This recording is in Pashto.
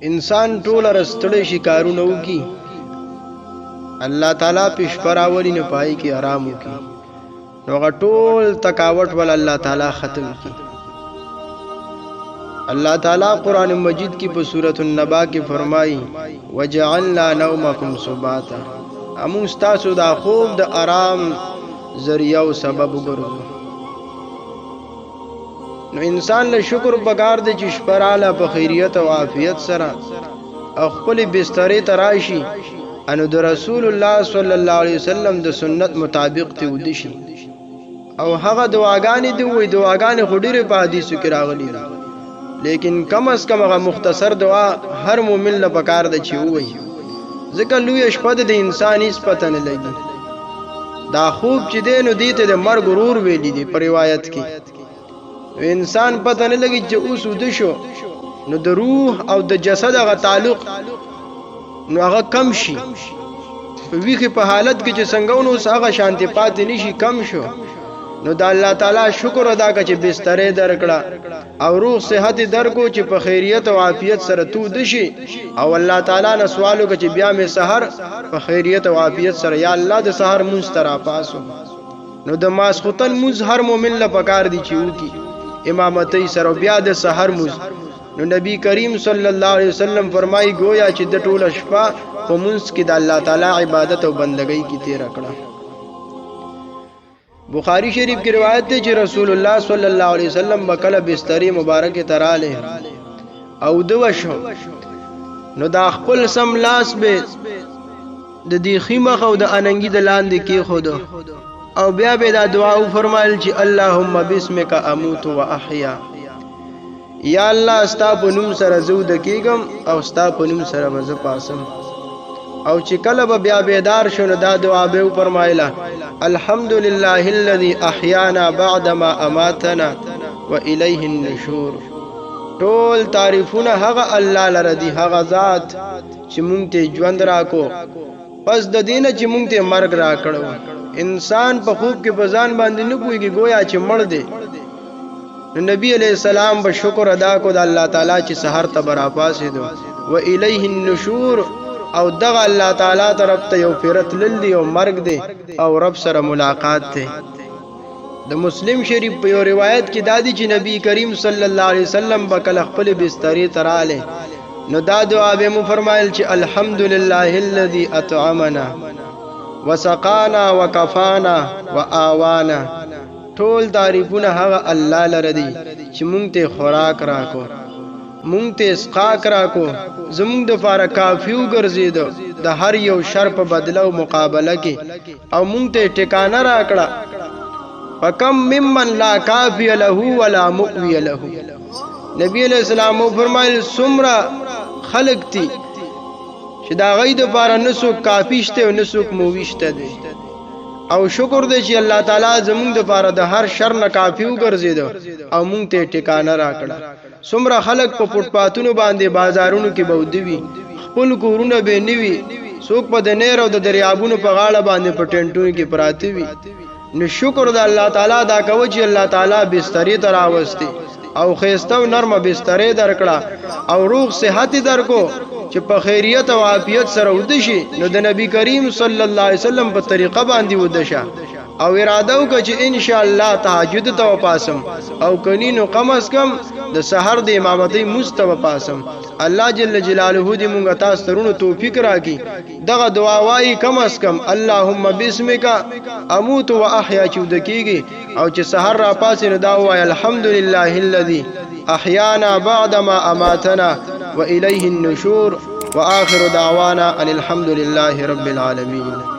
انسان ټول رستړی شي کارونه وکي الله تعالی پښ پراولي نه پای کې آرام وکي نو غټول تکاوت ول الله تعالی ختم کی الله تعالی قرآن مجید کی په سورۃ النبا کې فرمایي وجعلنا نومکم سباتا امون تاسو دا خوب د آرام ذریعہ او سبب وګرځو نو انسان له شکر پکار دی چې شپراله په خیریت او عافیت سره او خپل بسترې تراشي انو د رسول الله صلی الله علیه وسلم د سنت مطابق ته ودی شي او هغه دعاګانې دی وې دعاګانې خډيره په حدیثو کې راغلي لیکن کم از کم هغه مختصر دعا هر مؤمن له پکار دی چې وې ځکه لوی شپه د انسان هیڅ پته نه لګي دا خوب چې دینو دیته د مرګ غرور ویلي دی په روایت کې انسان پته نه لګي چې اوس ود شو نو د روح او د جسد هغه تعلق نو هغه کم شي ویخه په حالت کې چې څنګه نو هغه شانتي پاتې نشي کم شو نو د الله تعالی شکر ادا کړه چې بسترې درکړه او روح صحت درکو چې په خیریت او عافیت سره تو دشي او الله تعالی نه سوالو کې چې بیا مې سحر په خیریت او عافیت سره یا الله د سحر مسترا پاسو نو د ماسختن موز هر مؤمن له پکار دی چې وکي امامتي سره بیا د سحر موز نو نبی کریم صلی الله علیه وسلم فرمایي گویا چې د ټوله شپه په منځ کې د الله تعالی عبادت او بندګۍ کې تیر کړه بخاری شریف کی روایت ده چې رسول الله صلی الله علیه وسلم بکله بستری مبارک تراله او دو شو نو دا خپل سم لاس به د دې خیمه او د اننګي د لاندې کې خود او بیا به دا دعا فرمایل چې اللهم بسمک اموت واحیا یا الله ستا په نوم سره زود کېږم او ستا په نوم سره مزه پاسم او چې کله به بیا بیدار شونه دا دعا به فرمایله الحمدلله الذي احیانا بعدما اماتنا والیه النشور ټول تعریفونه هغه الله لره دی هغه ذات چې مونږ ته ژوند راکو پس د دینه چې مونږ ته مرګ راکړو انسان په خوب کې بزان باندې نه کوي گویا چې مړ دی نبی علیہ السلام به شکر ادا کو د الله تعالی چې سحر ته برا پاسې دو و الیه النشور او دغه الله تعالی طرف ته یو فرت للی او مرګ دی او رب سره ملاقات ته د مسلم شریف په یو روایت کې دادی چې نبی کریم صلی الله علیه وسلم بکله خپل بسترې تراله نو دا دعا به مو فرمایل چې الحمدلله الذي اطعمنا وسقانا وكفانا واوانا ټول تعریفونه هغه الله لره دي چې مونږ ته خوراک راکو مونږ ته اسقاق راکو زمونږ د فار کافی وګرځیدو د هر یو شر په بدله او مقابله کې او مونږ ته ټکانه راکړه فکم ممن لا کافی له ولا مؤوی له نبی علیہ السلام فرمایل سمرا خلق تی چې دا غید فار نسو کافیشته او نسو موویشته دي او شکر دې چې الله تعالی زموږ د پاره د هر شر نه کافی وګرځیدو او مونږ ته ټکانه راکړه څومره خلک په فوټپاتونو باندې بازارونو کې بودي وي خپل کورونه به نیوي څوک په د نهر او د دریابونو په غاړه باندې په ټنټونو کې پراته وي نو شکر د الله تعالی دا کوي چې الله تعالی بسترې ته راوستي او خيستو نرمه بسترې درکړه او روغ صحت درکو چې په خیریت او عافیت سره ودشي نو د نبی کریم صلی الله علیه وسلم په طریقه باندې ودشه او اراده وکړه چې ان شاء الله تهجد ته پاسم او کني نو کم از کم د سحر د امامتي مستو پاسم الله جل جلاله دې مونږ تاسو ترونو توفیق راکړي دغه دعا وایي کم از کم اللهم بسمک اموت واحیا چې ودکیږي او چې سحر را پاسې نو دا وایي الحمدلله الذي احیانا بعدما اماتنا وإليه النشور وآخر دعوانا أن الحمد لله رب العالمين.